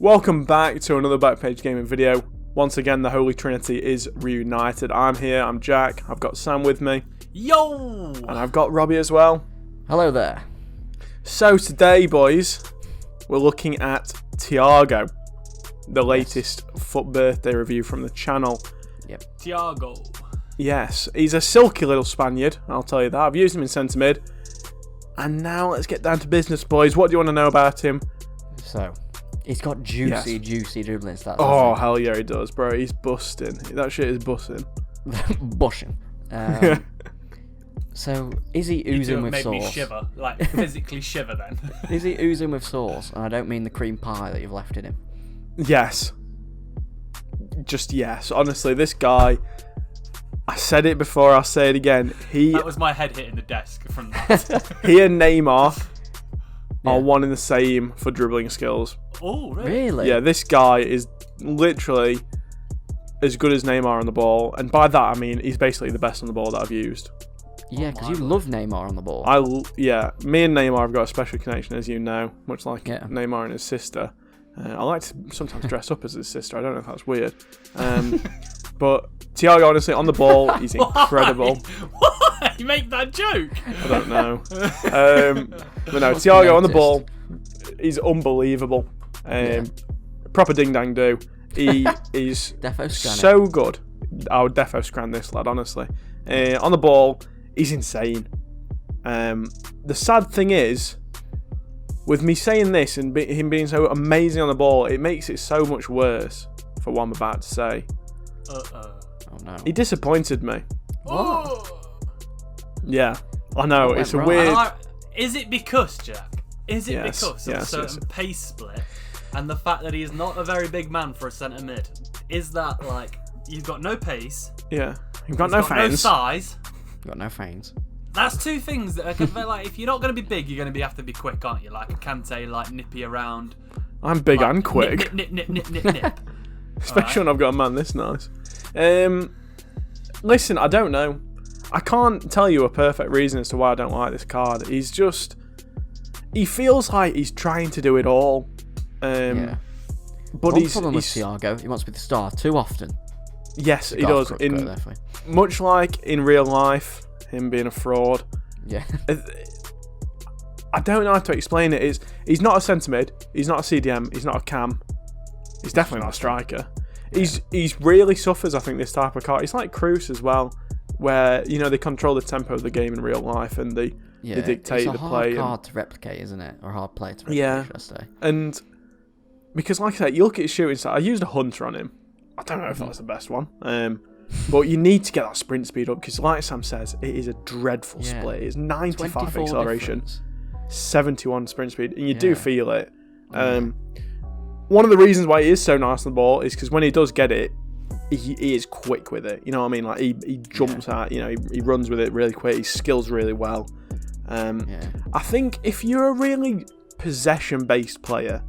Welcome back to another Backpage gaming video. Once again, the Holy Trinity is reunited. I'm here, I'm Jack, I've got Sam with me. Yo! And I've got Robbie as well. Hello there. So today, boys, we're looking at Thiago, the latest FUT Birthday review from the channel. Yep. Thiago. Yes, he's a silky little Spaniard, I'll tell you that. I've used him in centre mid. And now let's get down to business, boys. What do you want to know about him? So, he's got juicy dribbling stats. Oh, hell yeah, he does, bro. He's busting. That shit is busting. Bushing. So, is he oozing with made sauce? Me shiver, like physically shiver then. Is he oozing with sauce? And I don't mean the cream pie that you've left in him. Yes. Just yes. Honestly, this guy, I said it before, I'll say it again. That was my head hitting the desk from that. He and Neymar are one and the same for dribbling skills. Oh, Really? Yeah, this guy is literally as good as Neymar on the ball. And by that, I mean, he's basically the best on the ball that I've used. Yeah, because you love Neymar on the ball. Me and Neymar have got a special connection, as you know, much like Neymar and his sister. I like to sometimes dress up as his sister. I don't know if that's weird. But Thiago, honestly, on the ball, he's incredible. Why? You make that joke? I don't know. But no, Thiago on the ball, he's unbelievable. Proper ding-dang do. He is so good. I would defo scran this lad, honestly. On the ball, he's insane. The sad thing is, with me saying this and him being so amazing on the ball, it makes it so much worse for what I'm about to say. Oh no. He disappointed me. Oh. Yeah, I know, it's a weird... Is it because, Jack? Is it because of a certain pace split and the fact that he is not a very big man for a centre mid? Is that like, you've got no pace? Yeah, you've got no fans. No size. Got no fans. That's two things that are like, if you're not going to be big, you're going to have to be quick, aren't you? Like a Kante, like nippy around. I'm big and quick. Nip. Especially when I've got a man this nice. Listen, I don't know. I can't tell you a perfect reason as to why I don't like this card. He feels like he's trying to do it all. But One problem with Thiago, he wants to be the star too often. Yes, he does. Much like in real life, him being a fraud. Yeah. I don't know how to explain it. He's not a centre mid. He's not a CDM. He's not a cam. He's definitely not a striker. He's really suffers, I think, this type of card. It's like Cruz as well, where they control the tempo of the game in real life and they dictate the play. It's a hard card to replicate, isn't it? Or a hard play to replicate, should I say? And because, like I said, you look at his shooting stat. I used a Hunter on him. I don't know if that was the best one. But you need to get that sprint speed up because, like Sam says, it is a dreadful split. It's 95 acceleration, 71 sprint speed, and you do feel it. One of the reasons why he is so nice on the ball is because when he does get it, he is quick with it. You know what I mean? Like he jumps at, he runs with it really quick. He skills really well. I think if you're a really possession-based player,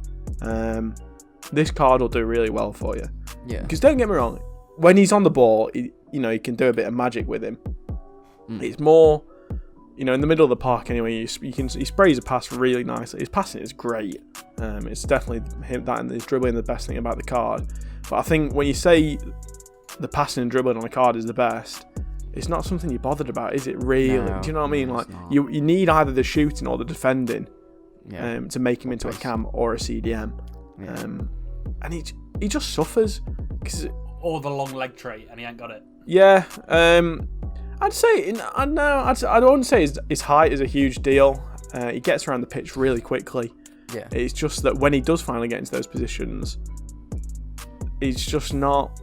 this card will do really well for you. Yeah. Because don't get me wrong, when he's on the ball, he can do a bit of magic with him. It's more, in the middle of the park anyway. He sprays a pass really nicely. His passing is great. It's definitely him, that and his dribbling the best thing about the card. But I think when you say the passing and dribbling on the card is the best, it's not something you're bothered about, is it really? No, do you know what I mean? Like you need either the shooting or the defending to make him into a cam or a CDM. And he just suffers. Or the long leg trait, and he ain't got it. Yeah, I'd say I don't say his height is a huge deal. He gets around the pitch really quickly. Yeah, it's just that when he does finally get into those positions, he's just not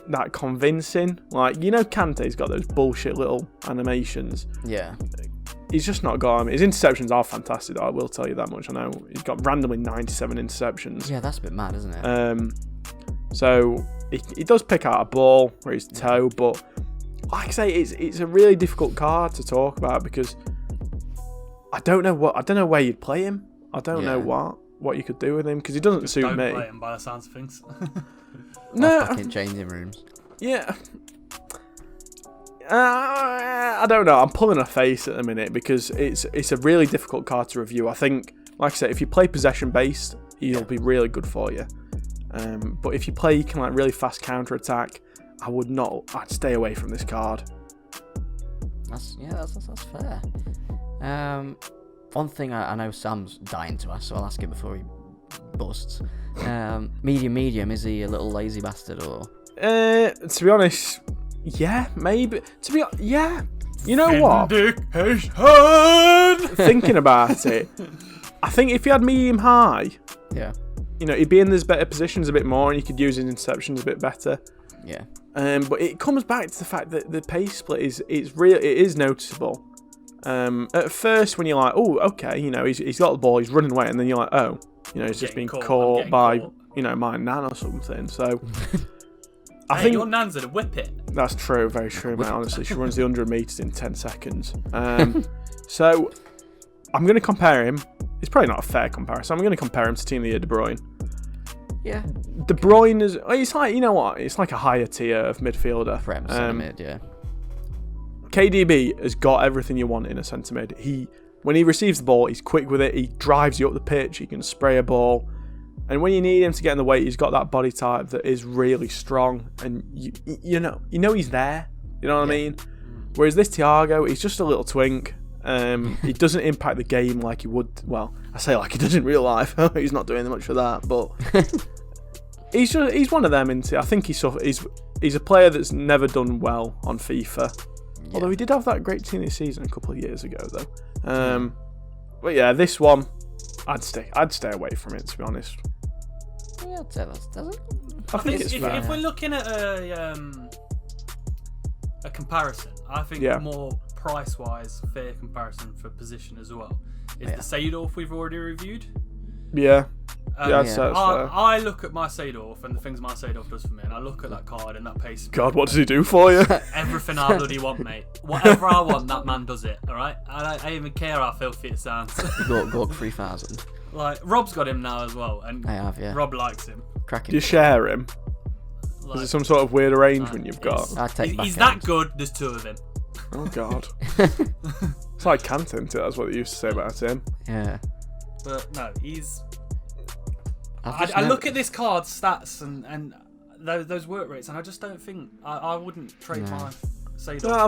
that convincing. Like Kante's got those bullshit little animations. Yeah, he's just not got him. His interceptions are fantastic, though, I will tell you that much. I know he's got randomly 97 interceptions. Yeah, that's a bit mad, isn't it? So he does pick out a ball where he's toe, but like I say, it's a really difficult card to talk about because I don't know where you'd play him. I don't know what you could do with him because he doesn't suit me. Don't play him by the sounds of things. No, fucking changing rooms. Yeah. I don't know. I'm pulling a face at the minute because it's a really difficult card to review. I think, like I said, if you play possession based, he'll be really good for you. But if you play, you can like really fast counter attack. I'd stay away from this card. That's fair. One thing I know Sam's dying to ask, so I'll ask it before he busts. Medium, is he a little lazy bastard or? To be honest, yeah, maybe. Yeah. You know what? Thinking about it, I think if he had medium high, yeah, he'd be in these better positions a bit more, and you could use his interceptions a bit better. Yeah. But it comes back to the fact that the pace split is noticeable. At first, when you're like, oh, okay, he's got the ball, he's running away, and then you're like, oh, he's just been caught by, my nan or something. So, I think your nan's at a whip it. That's true, very true, mate. Honestly, she runs the 100 metres in 10 seconds. So, I'm going to compare him. It's probably not a fair comparison. I'm going to compare him to Team of the Year De Bruyne. Yeah. De Bruyne is, it's like, it's like a higher tier of midfielder. PREM centre mid, yeah. KDB has got everything you want in a centre mid. When he receives the ball, he's quick with it. He drives you up the pitch. He can spray a ball. And when you need him to get in the way, he's got that body type that is really strong. And you know he's there. You know what I mean? Whereas this Thiago, he's just a little twink. He doesn't impact the game like he would. Well, I say like he does in real life. He's not doing much for that, but he's one of them. I think he's a player that's never done well on FIFA. Yeah. Although he did have that great team this season a couple of years ago, though. But yeah, this one, I'd stay away from it, to be honest. Yeah, I'd say that doesn't. I think it's fair. If we're looking at a comparison, I think more price-wise fair comparison for position as well is the Seedorf we've already reviewed. Yeah. I'd say that's fair. I look at my Seedorf and the things my Seedorf does for me, and I look at that card and that pace. God, what does he do for you? Everything I bloody want, mate. Whatever I want, that man does it. All right. I don't even care how filthy it sounds. Go 3,000. Like Rob's got him now as well, and I have, yeah. Rob likes him. Cracking. Do you share him? Is it some sort of weird arrangement you've got? He's that good. There's two of him. Oh God. It's like Canton, that's what they used to say about him. Yeah. But no, he's. I look at this card's stats and those work rates, and I just don't think I wouldn't trade my Seedorf. No,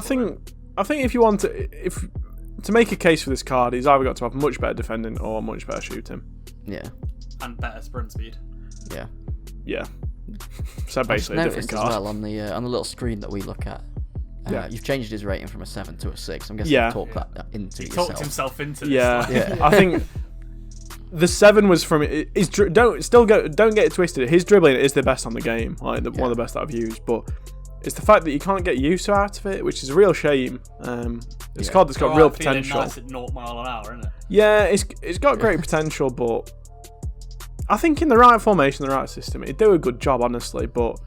I think if you want to make a case for this card, he's either got to have much better defending or much better shooting. Yeah. And better sprint speed. Yeah. Yeah. So basically, a different card. As well on the little screen that we look at. You've changed his rating from a 7 to a 6. I'm guessing you talked that into yourself. He talked himself into this. Yeah. I think the 7 was from don't get it twisted. His dribbling is the best on the game, like one of the best that I've used. But it's the fact that you can't get use out of it, which is a real shame. It's a card that's got real potential. Nice at 0 mile an hour, isn't it? Yeah, it's got great potential, but I think in the right formation, the right system, it'd do a good job, honestly. But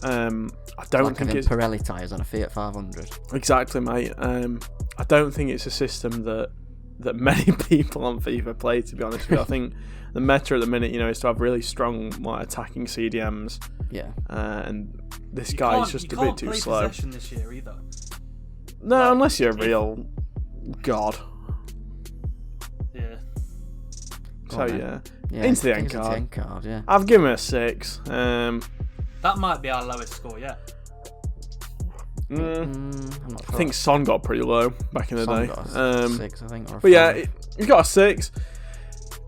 I don't think it's Pirelli tyres on a Fiat 500. Exactly, mate. I don't think it's a system that many people on FIFA play, to be honest with you. I think the meta at the minute, is to have really strong attacking CDMs. Yeah. And this guy's just a bit too slow. You can't play possession this year either. No, unless you're a real god. Yeah. So into the end card. Yeah. I've given it a 6. That might be our lowest score yet. I'm not sure. I think Son got pretty low back in the day. Got a 6, I think. Or a but 5. He's got a 6.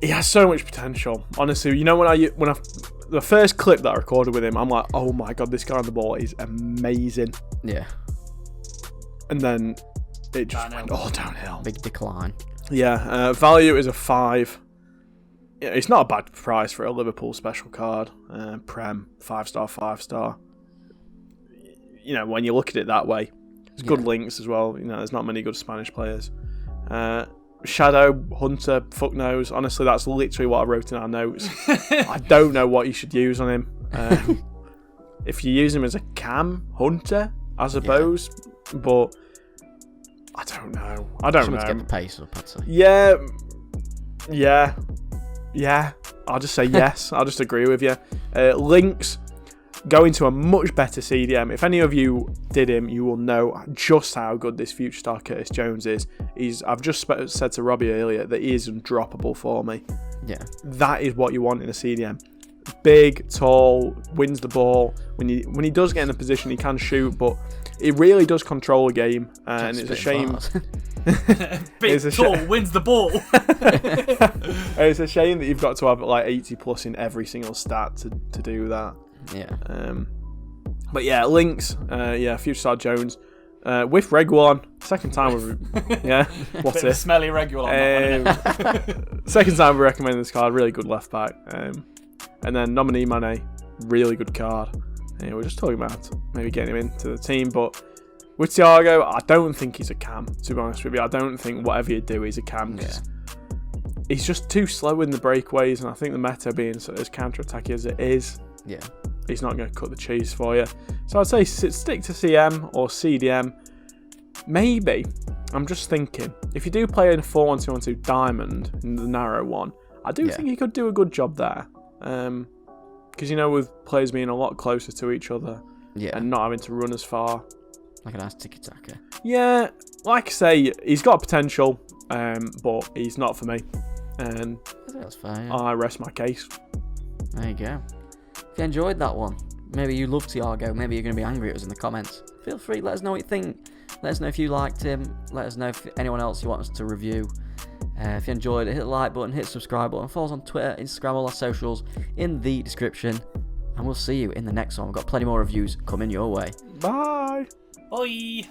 He has so much potential. Honestly, when the first clip that I recorded with him, I'm like, oh my God, this guy on the ball is amazing. Yeah. And then it just went all downhill. Big decline. Yeah. Value is a 5. Yeah, it's not a bad price for a Liverpool special card. Prem, 5-star, 5-star. When you look at it that way, it's good links as well. There's not many good Spanish players. Shadow, Hunter, fuck knows. Honestly, that's literally what I wrote in our notes. I don't know what you should use on him. If you use him as a cam, Hunter, I suppose. But I don't know. To get the pace up, I'd say. Yeah. I'll just say yes. I'll just agree with you. Links, go into a much better CDM. If any of you did him, you will know just how good this future star Curtis Jones is. I've just said to Robbie earlier that he is undroppable for me. Yeah. That is what you want in a CDM. big, tall, wins the ball. When he does get in a position, he can shoot, but he really does control a game, and it's a shame. Big, tall, wins the ball. It's a shame that you've got to have like 80 plus in every single stat to do that. Yeah. But yeah, links. Future Star Jones. With Reguilon, second time what's it? Smelly Reguilon. Second time we recommend this card, really good left back. And then Nominee Mane, really good card. We're just talking about maybe getting him into the team, but with Thiago, I don't think he's a cam, to be honest with you. I don't think whatever you do, he's a cam. He's just too slow in the breakaways, and I think the meta being as counter-attacking as it is, he's not going to cut the cheese for you. So I'd say stick to CM or CDM. Maybe, I'm just thinking, if you do play in a 4-1-2-1-2 diamond, in the narrow one, I do think he could do a good job there. Because, with players being a lot closer to each other and not having to run as far. Like a nice tiki-taka. Yeah, like I say, he's got potential, but he's not for me. And I think that's fair. I rest my case. There you go. If you enjoyed that one, maybe you love Thiago, maybe you're going to be angry at us in the comments. Feel free, let us know what you think. Let us know if you liked him. Let us know if anyone else you want us to review. If you enjoyed it, hit the like button, hit the subscribe button, follow us on Twitter, Instagram, all our socials in the description. And we'll see you in the next one. We've got plenty more reviews coming your way. Bye. Bye.